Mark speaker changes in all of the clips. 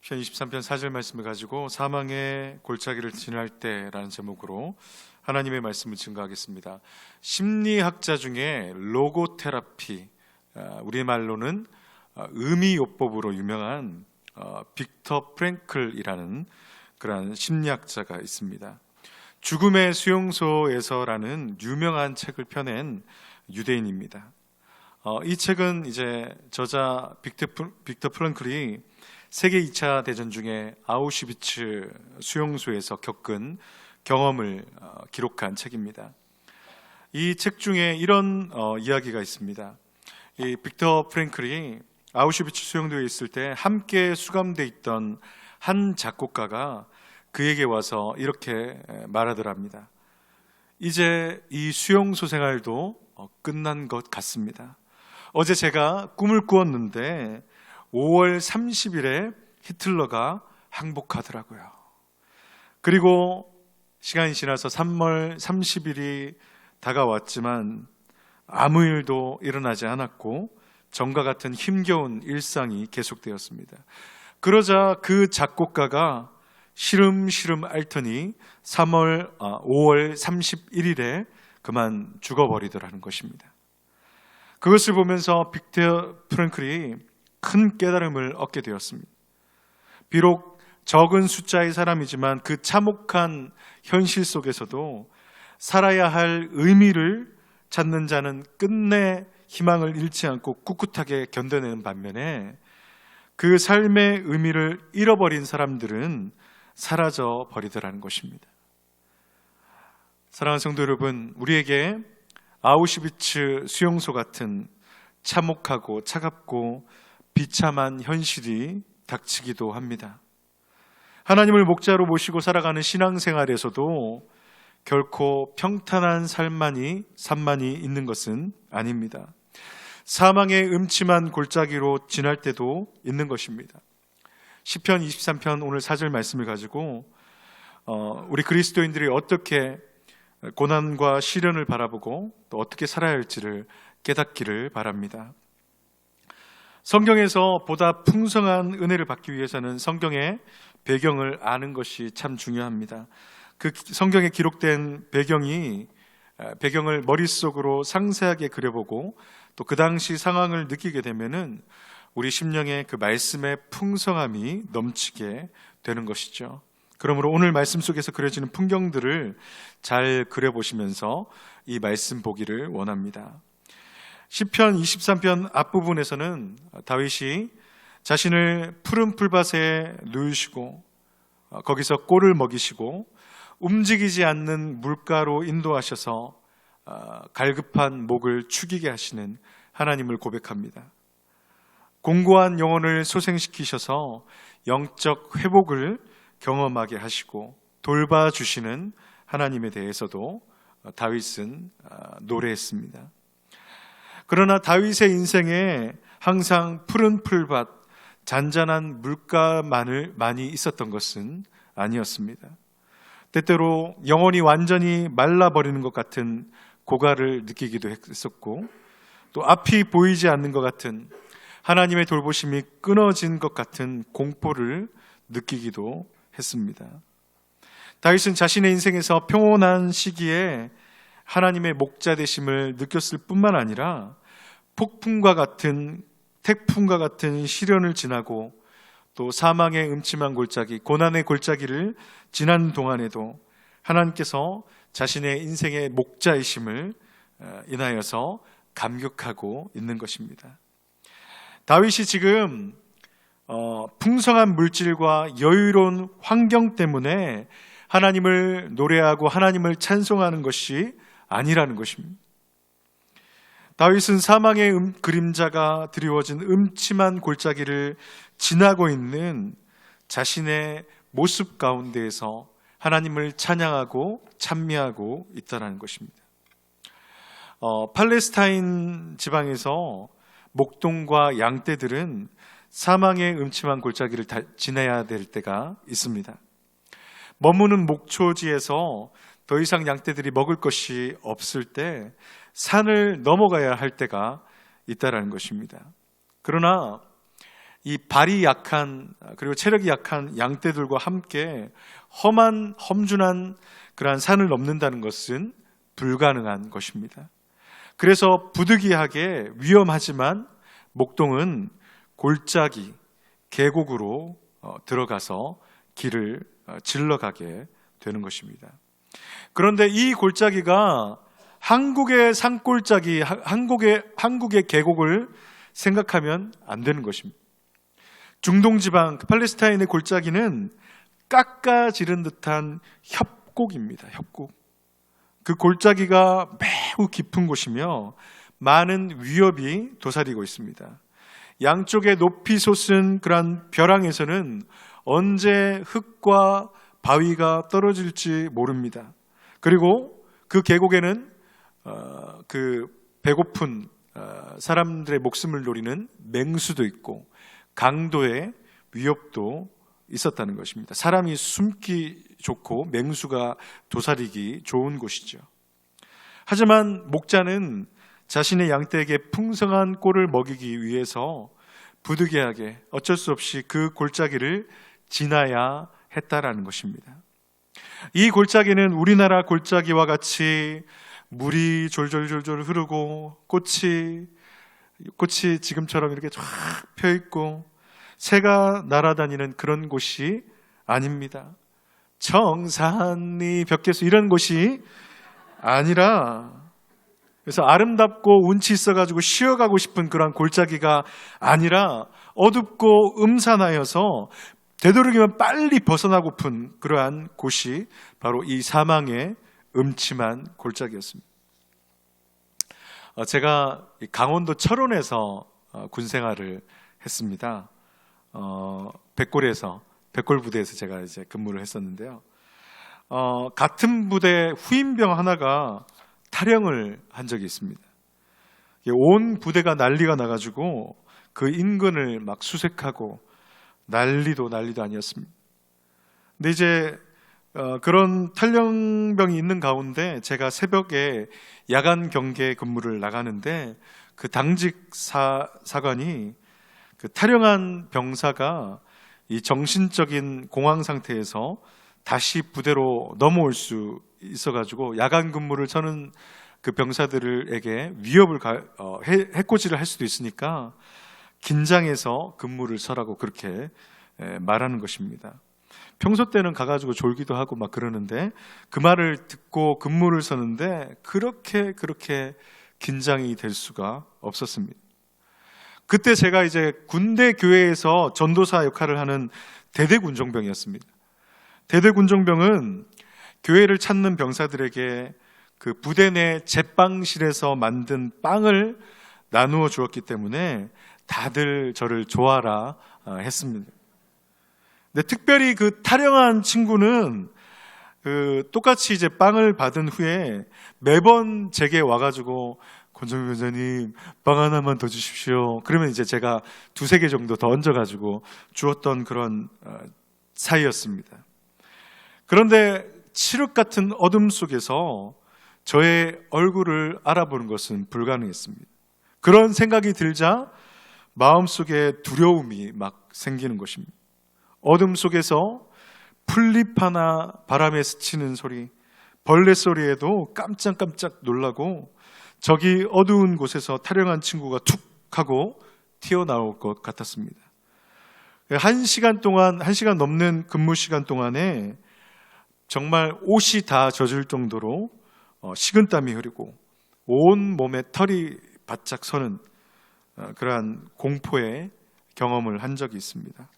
Speaker 1: 시편 23편 4절 말씀을 가지고 사망의 골짜기를 지날 때라는 제목으로 하나님의 말씀을 증거하겠습니다. 심리학자 중에 로고테라피, 우리말로는 의미요법으로 유명한 빅터 프랭클이라는 그러한 심리학자가 있습니다. 죽음의 수용소에서라는 유명한 책을 펴낸 유대인입니다. 이 책은 이제 저자 빅터 프랭클이 세계 2차 대전 중에 아우슈비츠 수용소에서 겪은 경험을 기록한 책입니다. 이 책 중에 이런 이야기가 있습니다. 이 빅터 프랭클이 아우슈비츠 수용소에 있을 때 함께 수감돼 있던 한 작곡가가 그에게 와서 이렇게 말하더랍니다. 이제 이 수용소 생활도 끝난 것 같습니다. 어제 제가 꿈을 꾸었는데 5월 30일에 히틀러가 항복하더라고요. 그리고 시간이 지나서 3월 30일이 다가왔지만 아무 일도 일어나지 않았고 전과 같은 힘겨운 일상이 계속되었습니다. 그러자 그 작곡가가 시름시름 앓더니 5월 31일에 그만 죽어버리더라는 것입니다. 그것을 보면서 빅터 프랭클이 큰 깨달음을 얻게 되었습니다. 비록 적은 숫자의 사람이지만 그 참혹한 현실 속에서도 살아야 할 의미를 찾는 자는 끝내 희망을 잃지 않고 꿋꿋하게 견뎌내는 반면에 그 삶의 의미를 잃어버린 사람들은 사라져 버리더라는 것입니다. 사랑하는 성도 여러분, 우리에게 아우슈비츠 수용소 같은 참혹하고 차갑고 비참한 현실이 닥치기도 합니다. 하나님을 목자로 모시고 살아가는 신앙생활에서도 결코 평탄한 삶만이 있는 것은 아닙니다. 사망의 음침한 골짜기로 지날 때도 있는 것입니다. 시편 23편 오늘 4절 말씀을 가지고 우리 그리스도인들이 어떻게 고난과 시련을 바라보고 또 어떻게 살아야 할지를 깨닫기를 바랍니다. 성경에서 보다 풍성한 은혜를 받기 위해서는 성경의 배경을 아는 것이 참 중요합니다. 그 성경에 기록된 배경을 머릿속으로 상세하게 그려보고 또 그 당시 상황을 느끼게 되면은 우리 심령에 그 말씀의 풍성함이 넘치게 되는 것이죠. 그러므로 오늘 말씀 속에서 그려지는 풍경들을 잘 그려보시면서 이 말씀 보기를 원합니다. 시편 23편 앞부분에서는 다윗이 자신을 푸른 풀밭에 누이시고 거기서 꼴을 먹이시고 움직이지 않는 물가로 인도하셔서 갈급한 목을 축이게 하시는 하나님을 고백합니다. 공고한 영혼을 소생시키셔서 영적 회복을 경험하게 하시고 돌봐주시는 하나님에 대해서도 다윗은 노래했습니다. 그러나 다윗의 인생에 항상 푸른 풀밭, 잔잔한 물가만을 많이 있었던 것은 아니었습니다. 때때로 영혼이 완전히 말라버리는 것 같은 고갈을 느끼기도 했었고 또 앞이 보이지 않는 것 같은 하나님의 돌보심이 끊어진 것 같은 공포를 느끼기도 했습니다. 다윗은 자신의 인생에서 평온한 시기에 하나님의 목자 되심을 느꼈을 뿐만 아니라 태풍과 같은 시련을 지나고 또 사망의 음침한 골짜기, 고난의 골짜기를 지난 동안에도 하나님께서 자신의 인생의 목자이심을 인하여서 감격하고 있는 것입니다. 다윗이 지금 풍성한 물질과 여유로운 환경 때문에 하나님을 노래하고 하나님을 찬송하는 것이 아니라는 것입니다. 다윗은 사망의 그림자가 드리워진 음침한 골짜기를 지나고 있는 자신의 모습 가운데에서 하나님을 찬양하고 찬미하고 있다는 것입니다. 팔레스타인 지방에서 목동과 양떼들은 사망의 음침한 골짜기를 지나야 될 때가 있습니다. 머무는 목초지에서 더 이상 양떼들이 먹을 것이 없을 때 산을 넘어가야 할 때가 있다는 것입니다. 그러나 이 발이 약한 그리고 체력이 약한 양떼들과 함께 험한 험준한 그러한 산을 넘는다는 것은 불가능한 것입니다. 그래서 부득이하게 위험하지만 목동은 골짜기, 계곡으로 들어가서 길을 질러가게 되는 것입니다. 그런데 이 골짜기가 한국의 산골짜기, 한국의 계곡을 생각하면 안 되는 것입니다. 중동지방, 팔레스타인의 골짜기는 깎아지른 듯한 협곡입니다. 협곡. 그 골짜기가 매우 깊은 곳이며 많은 위협이 도사리고 있습니다. 양쪽에 높이 솟은 그러한 벼랑에서는 언제 흙과 바위가 떨어질지 모릅니다. 그리고 그 계곡에는 그 배고픈 사람들의 목숨을 노리는 맹수도 있고 강도의 위협도 있었다는 것입니다. 사람이 숨기 좋고 맹수가 도사리기 좋은 곳이죠. 하지만 목자는 자신의 양떼에게 풍성한 꼴을 먹이기 위해서 부득이하게 어쩔 수 없이 그 골짜기를 지나야 했다라는 것입니다. 이 골짜기는 우리나라 골짜기와 같이 물이 졸졸졸졸 흐르고 꽃이 지금처럼 이렇게 쫙 펴있고 새가 날아다니는 그런 곳이 아닙니다. 청산리 벽계수 이런 곳이 아니라, 그래서 아름답고 운치 있어가지고 쉬어가고 싶은 그런 골짜기가 아니라 어둡고 음산하여서 되도록이면 빨리 벗어나고픈 그러한 곳이 바로 이 사망의 음침한 골짜기였습니다. 제가 강원도 철원에서 군 생활을 했습니다. 백골부대에서 제가 이제 근무를 했었는데요. 같은 부대 후임병 하나가 탈영을 한 적이 있습니다. 온 부대가 난리가 나가지고 그 인근을 막 수색하고 난리도 아니었습니다. 근데 이제 그런 탈영병이 있는 가운데 제가 새벽에 야간 경계 근무를 나가는데 그 당직 사관이 그 탈영한 병사가 이 정신적인 공황 상태에서 다시 부대로 넘어올 수 있어가지고 야간 근무를 서는 그 병사들에게 위협을 해코지를 할 수도 있으니까 긴장해서 근무를 서라고 그렇게 말하는 것입니다. 평소 때는 가가지고 졸기도 하고 막 그러는데 그 말을 듣고 근무를 서는데 그렇게 긴장이 될 수가 없었습니다. 그때 제가 이제 군대 교회에서 전도사 역할을 하는 대대군종병이었습니다. 대대군종병은 교회를 찾는 병사들에게 그 부대 내 제빵실에서 만든 빵을 나누어 주었기 때문에 다들 저를 좋아라 했습니다. 근데 특별히 그 탈영한 친구는 똑같이 이제 빵을 받은 후에 매번 제게 와가지고 권정민 변호사님 빵 하나만 더 주십시오. 그러면 이제 제가 2-3개 정도 더 얹어가지고 주었던 그런 사이였습니다. 그런데 칠흑 같은 어둠 속에서 저의 얼굴을 알아보는 것은 불가능했습니다. 그런 생각이 들자 마음속에 두려움이 막 생기는 것입니다. 어둠 속에서 풀잎 하나 바람에 스치는 소리, 벌레 소리에도 깜짝깜짝 놀라고 저기 어두운 곳에서 탈영한 친구가 툭 하고 튀어나올 것 같았습니다. 1시간 넘는 근무 시간 동안에 정말 옷이 다 젖을 정도로 식은땀이 흐르고 온 몸에 털이 바짝 서는 그러한 공포의 경험을 한 적이 있습니다.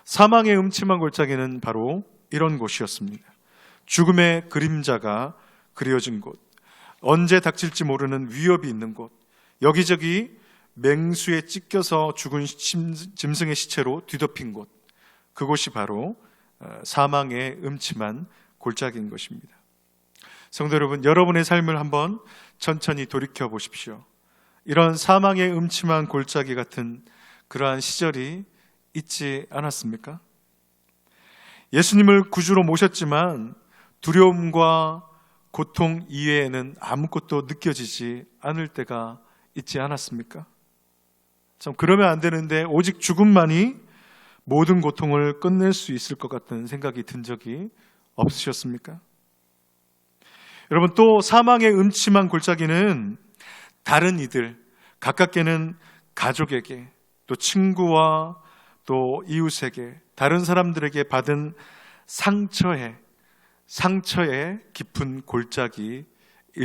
Speaker 1: 사망의 음침한 골짜기는 바로 이런 곳이었습니다. 죽음의 그림자가 그려진 곳, 언제 닥칠지 모르는 위협이 있는 곳, 여기저기 맹수에 찢겨서 죽은 짐승의 시체로 뒤덮인 곳, 그곳이 바로 사망의 음침한 골짜기인 것입니다. 성도 여러분, 여러분의 삶을 한번 천천히 돌이켜 보십시오. 이런 사망의 음침한 골짜기 같은 그러한 시절이 있지 않았습니까? 예수님을 구주로 모셨지만 두려움과 고통 이외에는 아무것도 느껴지지 않을 때가 있지 않았습니까? 참 그러면 안 되는데 오직 죽음만이 모든 고통을 끝낼 수 있을 것 같다는 생각이 든 적이 없으셨습니까? 여러분, 또 사망의 음침한 골짜기는 다른 이들, 가깝게는 가족에게, 또 친구와 또 이웃에게, 다른 사람들에게 받은 상처의 깊은 골짜기일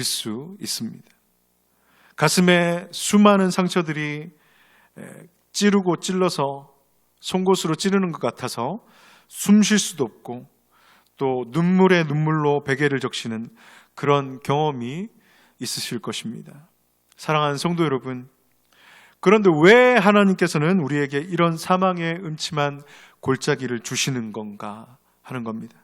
Speaker 1: 수 있습니다. 가슴에 수많은 상처들이 찌르고 찔러서 송곳으로 찌르는 것 같아서 숨 쉴 수도 없고, 또 눈물에 눈물로 베개를 적시는 그런 경험이 있으실 것입니다. 사랑하는 성도 여러분, 그런데 왜 하나님께서는 우리에게 이런 사망의 음침한 골짜기를 주시는 건가 하는 겁니다.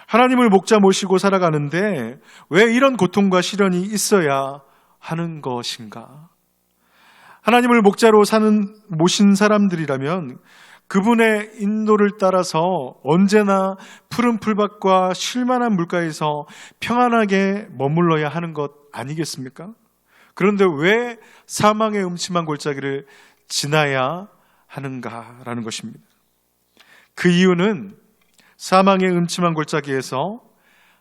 Speaker 1: 하나님을 목자 모시고 살아가는데 왜 이런 고통과 시련이 있어야 하는 것인가? 하나님을 목자로 모신 사람들이라면 그분의 인도를 따라서 언제나 푸른 풀밭과 쉴만한 물가에서 평안하게 머물러야 하는 것 아니겠습니까? 그런데 왜 사망의 음침한 골짜기를 지나야 하는가라는 것입니다. 그 이유는 사망의 음침한 골짜기에서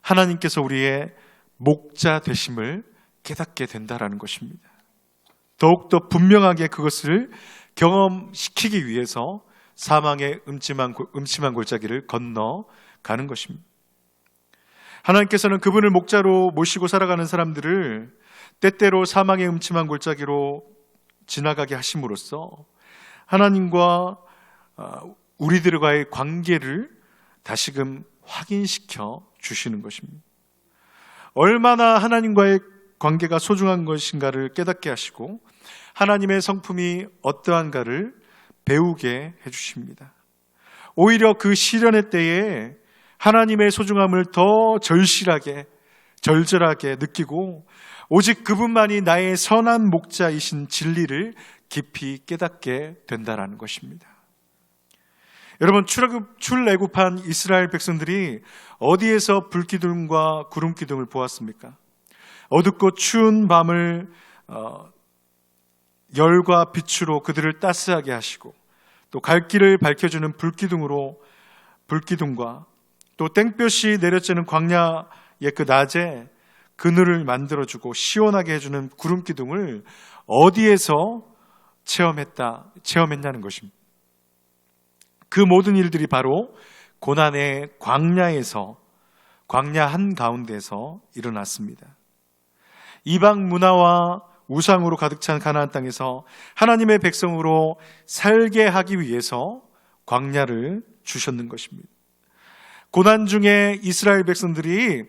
Speaker 1: 하나님께서 우리의 목자 되심을 깨닫게 된다라는 것입니다. 더욱더 분명하게 그것을 경험시키기 위해서 사망의 음침한 골짜기를 건너가는 것입니다. 하나님께서는 그분을 목자로 모시고 살아가는 사람들을 때때로 사망의 음침한 골짜기로 지나가게 하심으로써 하나님과 우리들과의 관계를 다시금 확인시켜 주시는 것입니다. 얼마나 하나님과의 관계가 소중한 것인가를 깨닫게 하시고 하나님의 성품이 어떠한가를 배우게 해주십니다. 오히려 그 시련의 때에 하나님의 소중함을 더 절절하게 느끼고 오직 그분만이 나의 선한 목자이신 진리를 깊이 깨닫게 된다는 것입니다. 여러분, 출애굽한 이스라엘 백성들이 어디에서 불기둥과 구름기둥을 보았습니까? 어둡고 추운 밤을 열과 빛으로 그들을 따스하게 하시고 또 갈 길을 밝혀주는 불기둥과 또 땡볕이 내려쬐는 광야의 그 낮에 그늘을 만들어주고 시원하게 해주는 구름기둥을 어디에서 체험했냐는 것입니다. 그 모든 일들이 바로 고난의 광야 한가운데서 일어났습니다. 이방 문화와 우상으로 가득 찬 가나안 땅에서 하나님의 백성으로 살게 하기 위해서 광야를 주셨는 것입니다. 고난 중에 이스라엘 백성들이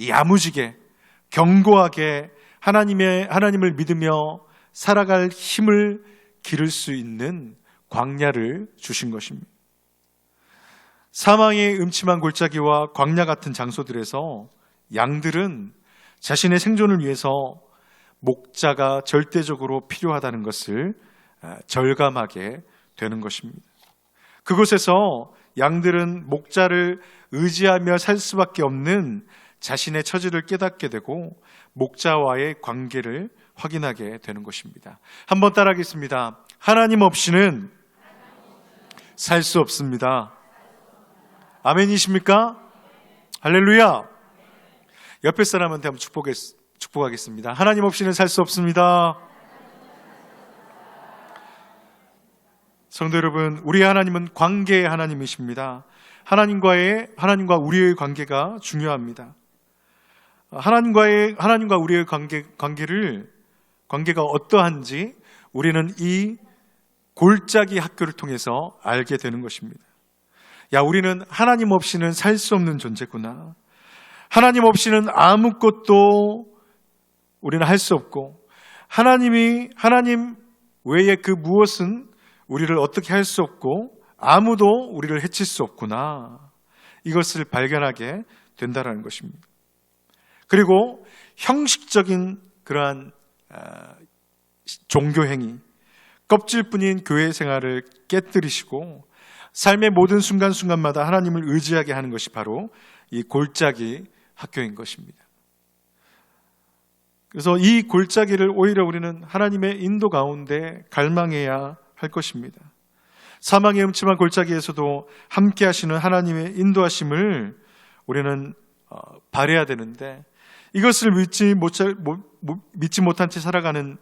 Speaker 1: 야무지게 견고하게 하나님을 믿으며 살아갈 힘을 기를 수 있는 광야를 주신 것입니다. 사망의 음침한 골짜기와 광야 같은 장소들에서 양들은 자신의 생존을 위해서 목자가 절대적으로 필요하다는 것을 절감하게 되는 것입니다. 그곳에서 양들은 목자를 의지하며 살 수밖에 없는 자신의 처지를 깨닫게 되고 목자와의 관계를 확인하게 되는 것입니다. 한번 따라하겠습니다. 하나님 없이는 살 수 없습니다. 아멘이십니까? 할렐루야. 옆에 사람한테 한번 축복하겠습니다. 하나님 없이는 살 수 없습니다. 성도 여러분, 우리 하나님은 관계의 하나님이십니다. 하나님과 우리의 관계가 중요합니다. 하나님과 우리의 관계가 어떠한지 우리는 이 골짜기 학교를 통해서 알게 되는 것입니다. 우리는 하나님 없이는 살 수 없는 존재구나. 하나님 없이는 아무것도 우리는 할 수 없고 하나님 외에 그 무엇은 우리를 어떻게 할 수 없고 아무도 우리를 해칠 수 없구나. 이것을 발견하게 된다는 것입니다. 그리고 형식적인 그러한 종교행위, 껍질뿐인 교회 생활을 깨뜨리시고 삶의 모든 순간순간마다 하나님을 의지하게 하는 것이 바로 이 골짜기 학교인 것입니다. 그래서 이 골짜기를 오히려 우리는 하나님의 인도 가운데 갈망해야 할 것입니다. 사망의 음침한 골짜기에서도 함께 하시는 하나님의 인도하심을 우리는 바라야 되는데, 이것을 믿지 못한 채 살아가는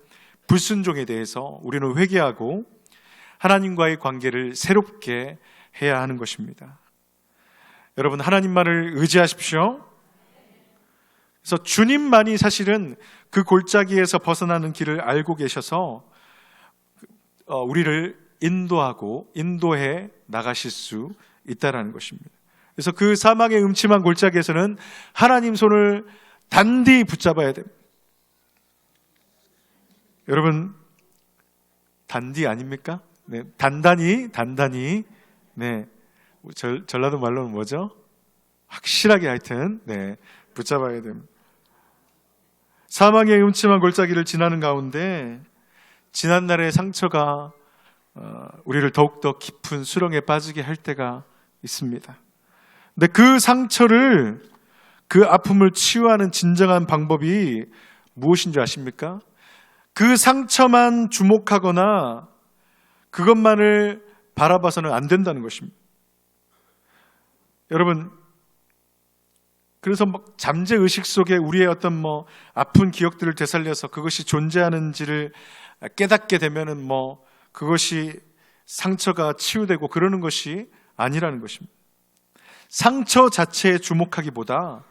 Speaker 1: 불순종에 대해서 우리는 회개하고 하나님과의 관계를 새롭게 해야 하는 것입니다. 여러분, 하나님만을 의지하십시오. 그래서 주님만이 사실은 그 골짜기에서 벗어나는 길을 알고 계셔서 우리를 인도해 나가실 수 있다는 것입니다. 그래서 그 사막의 음침한 골짜기에서는 하나님 손을 단디 붙잡아야 됩니다. 여러분, 단디 아닙니까? 네, 단단히. 네, 전라도 말로는 뭐죠? 확실하게 하여튼 붙잡아야 됩니다. 사망의 음침한 골짜기를 지나는 가운데 지난날의 상처가 우리를 더욱더 깊은 수렁에 빠지게 할 때가 있습니다. 근데 그 상처를, 그 아픔을 치유하는 진정한 방법이 무엇인 줄 아십니까? 그 상처만 주목하거나 그것만을 바라봐서는 안 된다는 것입니다. 여러분, 그래서 잠재의식 속에 우리의 어떤 아픈 기억들을 되살려서 그것이 존재하는지를 깨닫게 되면은 그것이 상처가 치유되고 그러는 것이 아니라는 것입니다. 상처 자체에 주목하기보다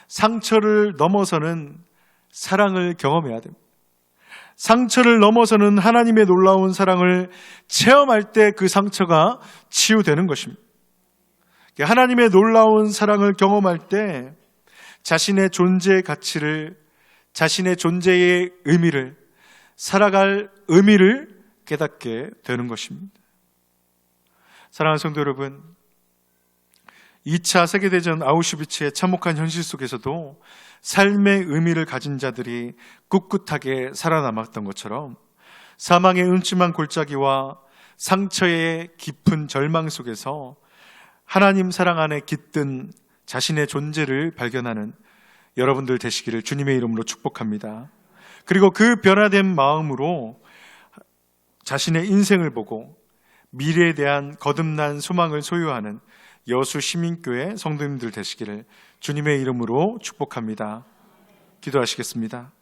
Speaker 1: 상처를 넘어서는 사랑을 경험해야 됩니다. 상처를 넘어서는 하나님의 놀라운 사랑을 체험할 때 그 상처가 치유되는 것입니다. 하나님의 놀라운 사랑을 경험할 때 자신의 존재의 가치를, 자신의 존재의 의미를, 살아갈 의미를 깨닫게 되는 것입니다. 사랑하는 성도 여러분, 2차 세계대전 아우슈비츠의 참혹한 현실 속에서도 삶의 의미를 가진 자들이 꿋꿋하게 살아남았던 것처럼 사망의 음침한 골짜기와 상처의 깊은 절망 속에서 하나님 사랑 안에 깃든 자신의 존재를 발견하는 여러분들 되시기를 주님의 이름으로 축복합니다. 그리고 그 변화된 마음으로 자신의 인생을 보고 미래에 대한 거듭난 소망을 소유하는 여수 시민교회 성도님들 되시기를 주님의 이름으로 축복합니다. 기도하시겠습니다.